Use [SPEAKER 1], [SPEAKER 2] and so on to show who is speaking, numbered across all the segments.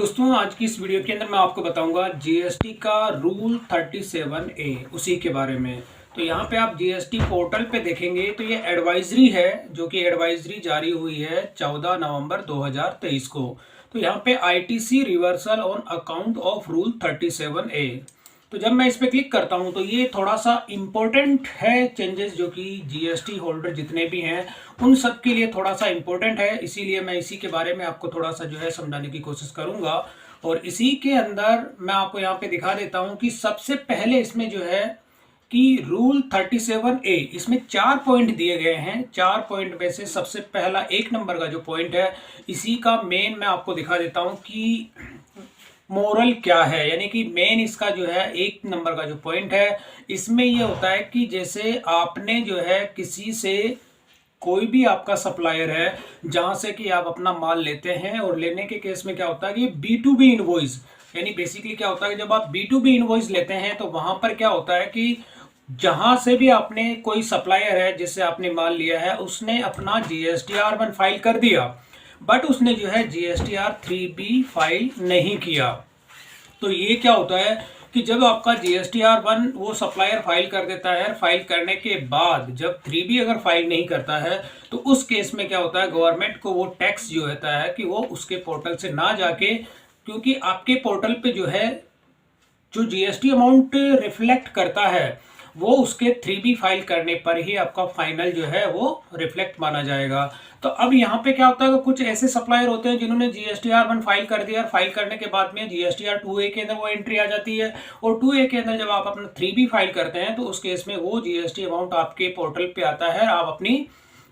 [SPEAKER 1] दोस्तों आज की इस वीडियो के अंदर मैं आपको बताऊंगा जीएसटी का रूल 37A उसी के बारे में। तो यहाँ पे आप जीएसटी पोर्टल पे देखेंगे तो ये एडवाइजरी है जो कि एडवाइजरी जारी हुई है 14 नवंबर 2023 को। तो यहाँ पे ITC reversal on account of rule 37A। तो जब मैं इस पर क्लिक करता हूं तो ये थोड़ा सा इम्पोर्टेंट है चेंजेस जो कि जीएसटी होल्डर जितने भी हैं उन सब के लिए थोड़ा सा इम्पोर्टेंट है, इसीलिए मैं इसी के बारे में आपको थोड़ा सा जो है समझाने की कोशिश करूंगा। और इसी के अंदर मैं आपको यहाँ पे दिखा देता हूं कि सबसे पहले इसमें जो है कि रूल 37A इसमें 4 पॉइंट दिए गए हैं। 4 पॉइंट में से सबसे पहला 1 नंबर का जो पॉइंट है इसी का मेन मैं आपको दिखा देता हूं कि मोरल क्या है, यानी कि मेन इसका जो है 1 नंबर का जो पॉइंट है इसमें यह होता है कि जैसे आपने जो है किसी से कोई भी आपका सप्लायर है जहां से कि आप अपना माल लेते हैं और लेने के केस में क्या होता है कि B2B इनवॉइस, यानी बेसिकली क्या होता है कि जब आप B2B इनवॉइस लेते हैं तो वहां पर क्या होता है कि जहां से भी आपने कोई सप्लायर है जिससे आपने माल लिया है उसने अपना GSTR1 फाइल कर दिया, बट उसने जो है GSTR3B फाइल नहीं किया। तो ये क्या होता है कि जब आपका GSTR1 वो सप्लायर फाइल कर देता है, फाइल करने के बाद जब 3B अगर फाइल नहीं करता है तो उस केस में क्या होता है गवर्नमेंट को वो टैक्स जो होता है कि वो उसके पोर्टल से ना जाके, क्योंकि आपके पोर्टल पे जो है जो जीएसटी अमाउंट रिफ्लेक्ट करता है वो उसके 3B फाइल करने पर ही आपका फाइनल जो है वो रिफ्लेक्ट माना जाएगा। तो अब यहाँ पे क्या होता है कि कुछ ऐसे सप्लायर होते हैं जिन्होंने GSTR1 फाइल कर दिया और फाइल करने के बाद में GSTR2A के अंदर वो एंट्री आ जाती है और 2A के अंदर जब आप अपना 3B फाइल करते हैं तो उस केस में वो जीएसटी अमाउंट आपके पोर्टल पे आता है। आप अपनी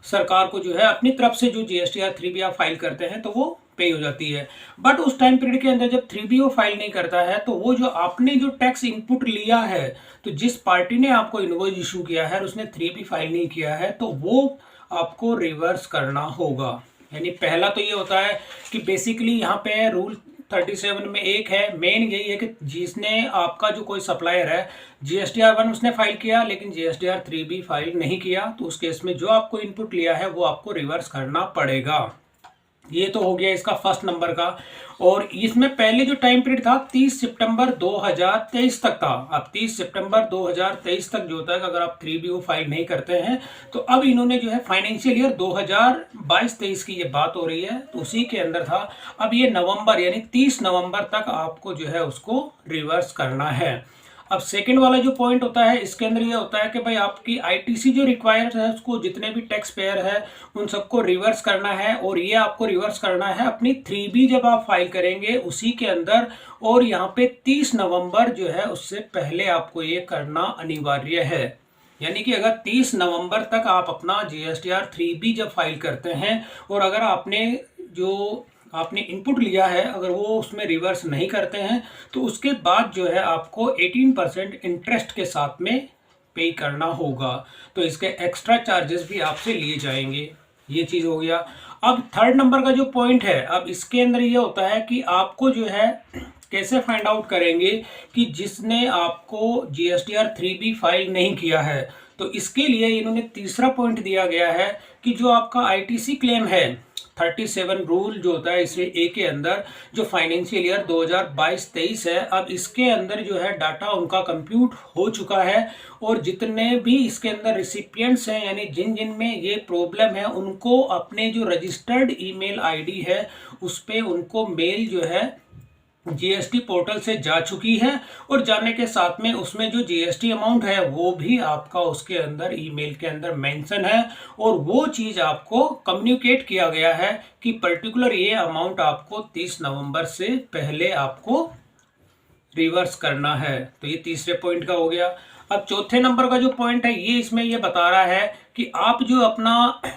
[SPEAKER 1] सरकार को जो है अपनी तरफ से जो GSTR3B आप फाइल करते हैं तो वो पे हो जाती है। बट उस टाइम पीरियड के अंदर जब 3B वो फाइल नहीं करता है तो वो जो आपने जो टैक्स इनपुट लिया है, तो जिस पार्टी ने आपको इनवॉइस इशू किया है और उसने 3B फाइल नहीं किया है तो वो आपको रिवर्स करना होगा। यानी पहला तो ये होता है कि बेसिकली यहाँ पे रूल 37 में एक है मेन यही है कि जिसने आपका जो कोई सप्लायर है GSTR1 उसने फाइल किया लेकिन GSTR3B फाइल नहीं किया तो उस केस में जो आपको इनपुट लिया है वो आपको रिवर्स करना पड़ेगा। ये तो हो गया इसका फर्स्ट नंबर का। और इसमें पहले जो टाइम पीरियड था 30 सितंबर 2023 तक था। अब 30 सितंबर 2023 तक जो होता है कि अगर आप 3BO फाइल नहीं करते हैं तो अब इन्होंने जो है फाइनेंशियल ईयर 2022-23 की ये बात हो रही है तो उसी के अंदर था। अब ये नवंबर यानी 30 नवंबर तक आपको जो है उसको रिवर्स करना है। अब सेकंड वाला जो पॉइंट होता है इसके अंदर ये होता है कि भाई आपकी आईटीसी जो रिक्वायर्ड है उसको जितने भी टैक्स पेयर है उन सबको रिवर्स करना है और ये आपको रिवर्स करना है अपनी 3B जब आप फाइल करेंगे उसी के अंदर। और यहाँ पे 30 नवंबर जो है उससे पहले आपको ये करना अनिवार्य है। यानी कि अगर 30 नवंबर तक आप अपना GSTR3B जब फाइल करते हैं और अगर आपने जो आपने इनपुट लिया है अगर वो उसमें रिवर्स नहीं करते हैं तो उसके बाद जो है आपको 18% इंटरेस्ट के साथ में पे करना होगा। तो इसके एक्स्ट्रा चार्जेस भी आपसे लिए जाएंगे। ये चीज़ हो गया। अब थर्ड नंबर का जो पॉइंट है अब इसके अंदर ये होता है कि आपको जो है कैसे फाइंड आउट करेंगे कि जिसने आपको GSTR3B फाइल नहीं किया है। तो इसके लिए इन्होंने तीसरा पॉइंट दिया गया है कि जो आपका आईटीसी क्लेम है 37 रूल जो होता है इसमें ए के अंदर जो फाइनेंशियल ईयर 2022-23 है अब इसके अंदर जो है डाटा उनका कंप्यूट हो चुका है और जितने भी इसके अंदर रिसिपिएंट्स हैं यानी जिन जिन में ये प्रॉब्लम है उनको अपने जो रजिस्टर्ड ईमेल आईडी है उस पे उनको मेल जो है जीएसटी पोर्टल से जा चुकी है और जाने के साथ में उसमें जो जीएसटी अमाउंट है वो भी आपका उसके अंदर ईमेल के अंदर मेंशन है और वो चीज़ आपको कम्युनिकेट किया गया है कि पर्टिकुलर ये अमाउंट आपको 30 नवंबर से पहले आपको रिवर्स करना है। तो ये तीसरे पॉइंट का हो गया। अब चौथे नंबर का जो पॉइंट है ये इसमें ये बता रहा है कि आप जो अपना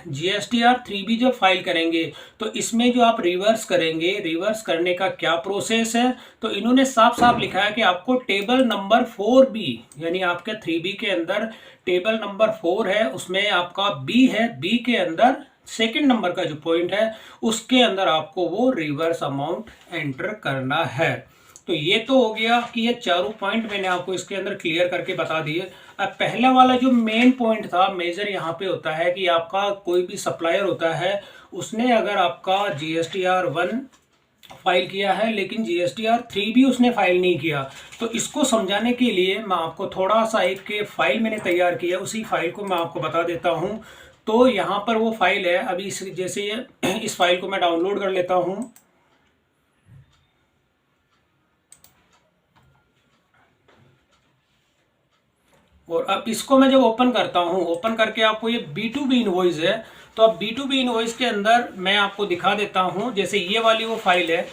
[SPEAKER 1] GSTR3B जब फाइल करेंगे तो इसमें जो आप रिवर्स करेंगे रिवर्स करने का क्या प्रोसेस है। तो इन्होंने साफ साफ लिखा है कि आपको टेबल नंबर 4B यानी आपके 3B के अंदर टेबल नंबर 4 है उसमें आपका B है, B के अंदर सेकंड नंबर का जो पॉइंट है उसके अंदर आपको वो रिवर्स अमाउंट एंटर करना है। तो ये तो हो गया कि ये चारों पॉइंट मैंने आपको इसके अंदर क्लियर करके बता दिए। अब पहला वाला जो मेन पॉइंट था मेजर यहाँ पे होता है कि आपका कोई भी सप्लायर होता है उसने अगर आपका GSTR1 फाइल किया है, लेकिन जीएसटीआर 3 भी उसने फाइल नहीं किया। तो इसको समझाने के लिए मैं आपको थोड़ा सा एक फाइल मैंने तैयार किया, उसी फाइल को मैं आपको बता देता हूँ। तो यहाँ पर वो फाइल है, अभी इस जैसे ये इस फाइल को मैं डाउनलोड कर लेता हूँ। और अब इसको मैं जब ओपन करता हूँ, ओपन करके आपको ये B2B इनवॉइस है, तो अब B2B इनवॉइस के अंदर मैं आपको दिखा देता हूँ। जैसे ये वाली वो फाइल है,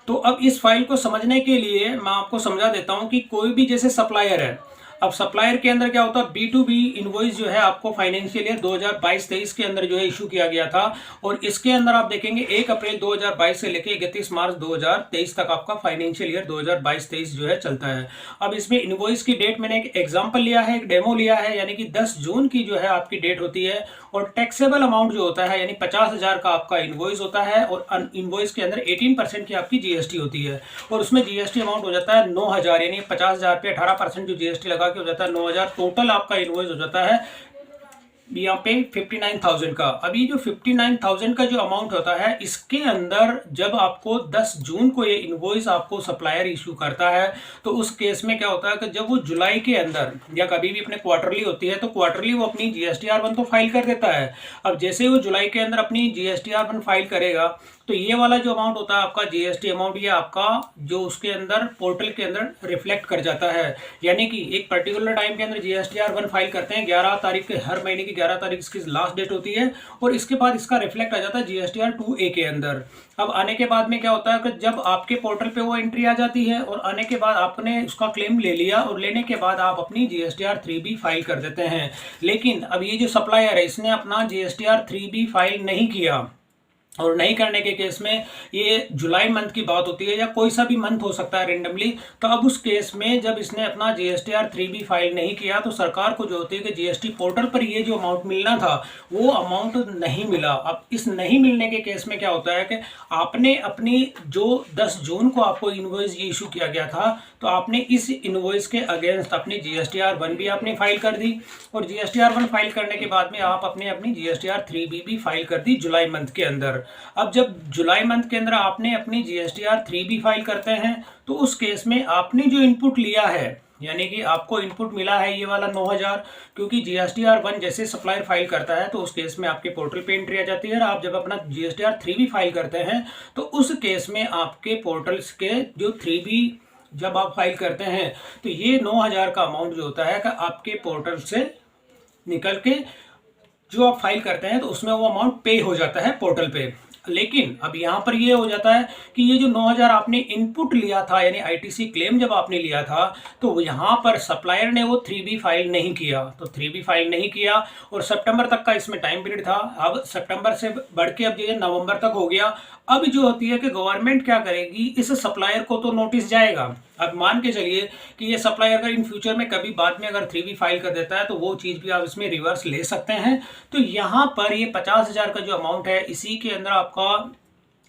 [SPEAKER 1] तो अब इस फाइल को समझने के लिए मैं आपको समझा देता हूं कि कोई भी जैसे सप्लायर है, अब सप्लायर के अंदर क्या होता है, B2B इनवॉइस जो है आपको फाइनेंशियल ईयर 2022-23 के अंदर जो है इशू किया गया था। और इसके अंदर आप देखेंगे 1 अप्रैल 2022 से लेकर 31 मार्च 2023 तक आपका फाइनेंशियल ईयर 2022-23 जो है चलता है। अब इसमें इनवॉइस की डेट मैंने एक एग्जाम्पल लिया है, एक डेमो लिया है, यानी कि 10 जून की जो है आपकी डेट होती है। और टैक्सेबल अमाउंट जो होता है यानी 50,000 का आपका इनवॉइस होता है, और इनवॉइस के अंदर 18% की आपकी जीएसटी होती है। और उसमें जीएसटी अमाउंट हो जाता है 9,000, यानी 50,000 पे 18% जो जीएसटी लगा के हो जाता है 9,000। टोटल आपका इनवॉइस हो जाता है यहाँ पे 59,000 का। अभी जो 59,000 का जो अमाउंट होता है, इसके अंदर जब आपको 10 जून को ये इनवॉइस आपको सप्लायर इशू करता है, तो उस केस में क्या होता है कि जब वो जुलाई के अंदर या कभी भी अपने क्वार्टरली होती है, तो क्वार्टरली वो अपनी जीएसटीआर 1 तो फाइल कर देता है। अब जैसे ही वो जुलाई के अंदर अपनी जीएसटीआर 1 फाइल करेगा, तो ये वाला जो अमाउंट होता है आपका जीएसटी अमाउंट, ये आपका जो उसके अंदर पोर्टल के अंदर रिफ्लेक्ट कर जाता है। यानी कि एक पर्टिकुलर टाइम के अंदर जीएसटीआर 1 फाइल करते हैं, 11 तारीख के, हर महीने की 11 तारीख इसकी लास्ट डेट होती है, और इसके बाद इसका रिफ्लेक्ट आ जाता है जीएसटीआर 2A के अंदर। अब आने के बाद में क्या होता है कि जब आपके पोर्टल पे वो एंट्री आ जाती है, और आने के बाद आपने उसका क्लेम ले लिया, और लेने के बाद आप अपनी जीएसटीआर 3B फाइल कर देते हैं। लेकिन अब ये जो सप्लायर है, इसने अपना जीएसटीआर 3B फाइल नहीं किया, और नहीं करने के केस में, ये जुलाई मंथ की बात होती है या कोई सा भी मंथ हो सकता है रेंडमली, तो अब उस केस में जब इसने अपना जीएसटीआर 3B फाइल नहीं किया, तो सरकार को जो होती है कि जीएसटी पोर्टल पर ये जो अमाउंट मिलना था वो अमाउंट नहीं मिला। अब इस नहीं मिलने के केस में क्या होता है कि आपने अपनी जो 10 जून को आपको इनवॉइस ये इशू किया गया था, तो आपने इस इनवॉइस के अगेंस्ट अपनी जीएसटीआर 1 भी आपने फाइल कर दी, और जीएसटीआर 1 फाइल करने के बाद में आप अपनी जीएसटीआर 3B भी फाइल कर दी जुलाई मंथ के अंदर। अब जब जुलाई मंथ के अंदर आपने अपनी जीएसटीआर 3B फाइल करते हैं, तो उस केस में आपने जो इनपुट लिया है, यानी कि आपको इनपुट मिला है ये वाला 9,000, क्योंकि जीएसटीआर 1 जैसे सप्लायर फाइल करता है, तो उस केस में आपके पोर्टल पे एंट्री आ जाती है। और आप जब अपना जीएसटीआर 3B फाइल करते हैं, तो उस केस में आपके पोर्टल्स के जो 3B जब आप फाइल करते हैं, तो ये 9,000 का अमाउंट जो होता है कि आपके पोर्टल से निकल के जो आप फाइल करते हैं, तो उसमें वो अमाउंट पे हो जाता है पोर्टल पे। लेकिन अब यहाँ पर ये हो जाता है कि ये जो 9,000 आपने इनपुट लिया था, यानी आईटीसी क्लेम जब आपने लिया था, तो यहाँ पर सप्लायर ने वो 3B फाइल नहीं किया, तो 3B फाइल नहीं किया, और सितंबर तक का इसमें टाइम पीरियड था। अब सितंबर से बढ़ के अब ये नवंबर तक हो गया। अब जो होती है कि गवर्नमेंट क्या करेगी, इस सप्लायर को तो नोटिस जाएगा। अब मान के चलिए कि ये सप्लायर अगर इन फ्यूचर में कभी बाद में अगर 3B फाइल कर देता है, तो वो चीज़ भी आप इसमें रिवर्स ले सकते हैं। तो यहाँ पर ये 50,000 का जो अमाउंट है, इसी के अंदर आपका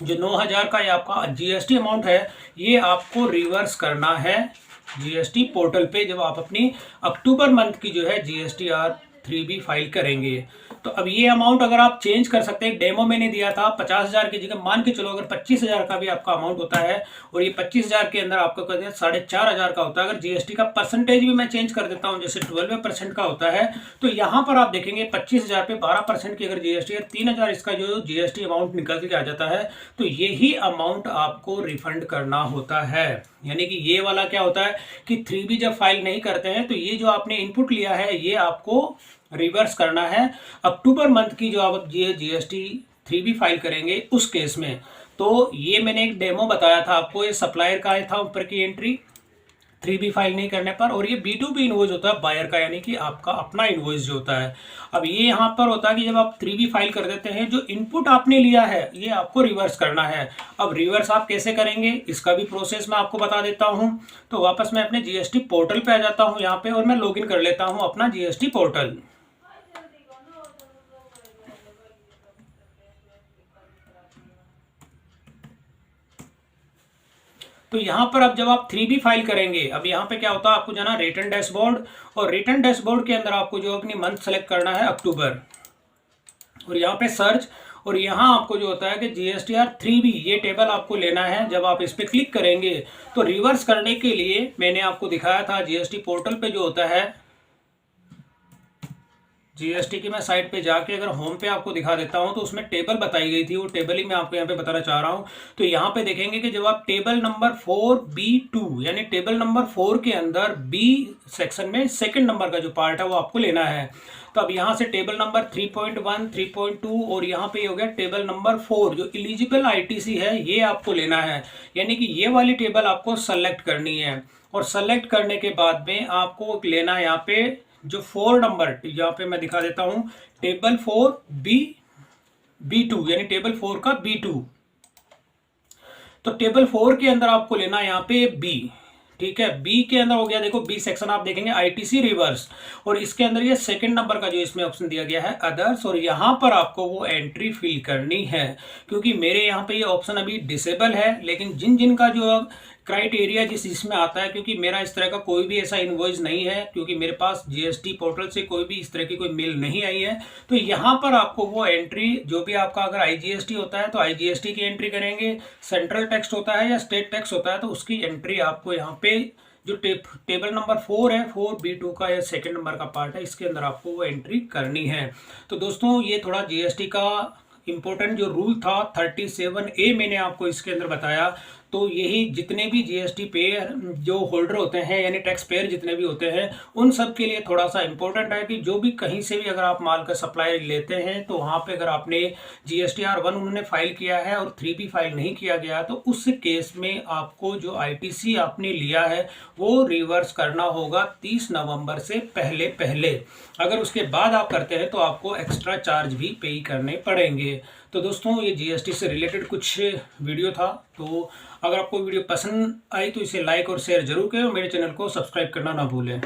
[SPEAKER 1] जो 9,000 का ये आपका जीएसटी अमाउंट है, ये आपको रिवर्स करना है जीएसटी पोर्टल पे, जब आप अपनी अक्टूबर मंथ की जो है जीएसटीआर 3B फाइल करेंगे। तो अब ये अमाउंट अगर आप चेंज कर सकते हैं, डेमो मैंने दिया था 50,000 की जगह मान के चलो अगर 25,000 का भी आपका अमाउंट होता है, और ये 25,000 के अंदर आपका कर दिया 4,500 का होता है। अगर जीएसटी का परसेंटेज भी मैं चेंज कर देता हूँ, जैसे 12% का होता है, तो यहाँ पर आप देखेंगे 25,000 पे 12% की अगर जीएसटी है, 3,000 इसका जो जीएसटी अमाउंट निकल के आ जाता है। तो यही अमाउंट आपको रिफंड करना होता है। यानी कि ये वाला क्या होता है कि 3B जब फाइल नहीं करते हैं, तो ये जो आपने इनपुट लिया है, ये आपको रिवर्स करना है अक्टूबर मंथ की जो आप ये जीएसटी 3B फाइल करेंगे उस केस में। तो ये मैंने एक डेमो बताया था आपको, ये सप्लायर का आया था ऊपर की एंट्री 3B फाइल नहीं करने पर, और ये B2B इनवॉइस होता है बायर का, यानी कि आपका अपना इनवॉइस जो होता है। अब ये यहाँ पर होता है कि जब आप 3B फाइल कर देते हैं, जो इनपुट आपने लिया है ये आपको रिवर्स करना है। अब रिवर्स आप कैसे करेंगे, इसका भी प्रोसेस मैं आपको बता देता हूँ। तो वापस मैं अपने जीएसटी पोर्टल पे आ जाता हूँ यहाँ पे, और मैं लॉगिन कर लेता हूँ अपना जीएसटी पोर्टल। तो यहाँ पर अब जब आप 3B फाइल करेंगे, अब यहाँ पे क्या होता है, आपको जाना रिटर्न डैशबोर्ड, और रिटर्न डैशबोर्ड के अंदर आपको जो अपनी मंथ सेलेक्ट करना है अक्टूबर, और यहाँ पे सर्च, और यहाँ आपको जो होता है कि GSTR 3B ये टेबल आपको लेना है। जब आप इस पर क्लिक करेंगे तो रिवर्स करने के लिए मैंने आपको दिखाया था GST पोर्टल पे जो होता है, GST की मैं साइट पे जाके अगर होम पे आपको दिखा देता हूं तो उसमें टेबल बताई गई थी, वो टेबल ही मैं आपको यहाँ पे बताना चाह रहा हूं। तो यहाँ पे देखेंगे कि जब आप टेबल नंबर 4B2 यानी टेबल नंबर 4 के अंदर B सेक्शन में सेकंड नंबर का जो पार्ट है वो आपको लेना है। तो अब यहाँ से टेबल नंबर 3.1, 3.2 और यहाँ पे हो गया टेबल नंबर 4 जो इलिजिबल ITC है ये आपको लेना है, यानी कि ये वाली टेबल आपको सेलेक्ट करनी है। और सेलेक्ट करने के बाद में आपको लेना है यहाँ पे जो 4 नंबर, यहाँ पे मैं दिखा देता हूं, टेबल 4B2 यानी टेबल 4 का B2। तो टेबल 4 के अंदर आपको लेना है यहाँ पे B, ठीक है। बी के अंदर हो गया, देखो बी सेक्शन आप देखेंगे ITC रिवर्स, और इसके अंदर ये सेकंड नंबर का जो इसमें ऑप्शन दिया गया है अदर्स, और यहाँ पर आपको वो एंट्री फिल करनी है। क्योंकि मेरे यहाँ पे ये ऑप्शन अभी डिसेबल है, लेकिन जिन जिन का जो क्राइटेरिया जिस इसमें आता है, क्योंकि मेरा इस तरह का कोई भी ऐसा इनवॉइस नहीं है, क्योंकि मेरे पास GST पोर्टल से कोई भी इस तरह की कोई मेल नहीं आई है, तो यहाँ पर आपको वो एंट्री जो भी आपका अगर IGST होता है तो IGST की एंट्री करेंगे, सेंट्रल टैक्स होता है या स्टेट टैक्स होता है तो उसकी एंट्री आपको यहाँ पे जो टेबल नंबर 4 है 4B2 का या सेकंड नंबर का पार्ट है इसके अंदर आपको वो एंट्री करनी है। तो दोस्तों ये थोड़ा GST का इम्पोर्टेंट जो रूल था 37A मैंने आपको इसके अंदर बताया। तो यही जितने भी GST पेयर जो होल्डर होते हैं यानी टैक्स पेयर जितने भी होते हैं उन सब के लिए थोड़ा सा इम्पोर्टेंट है कि जो भी कहीं से भी अगर आप माल का सप्लाई लेते हैं तो वहाँ पे अगर आपने GSTR 1 उन्होंने फाइल किया है और 3B फाइल नहीं किया गया तो उस केस में आपको जो ITC आपने लिया है वो रिवर्स करना होगा 30 नवंबर से पहले पहले। अगर उसके बाद आप करते हैं तो आपको एक्स्ट्रा चार्ज भी पे करने पड़ेंगे। तो दोस्तों ये GST से रिलेटेड कुछ वीडियो था। तो अगर आपको वीडियो पसंद आई तो इसे लाइक और शेयर जरूर करें और मेरे चैनल को सब्सक्राइब करना ना भूलें।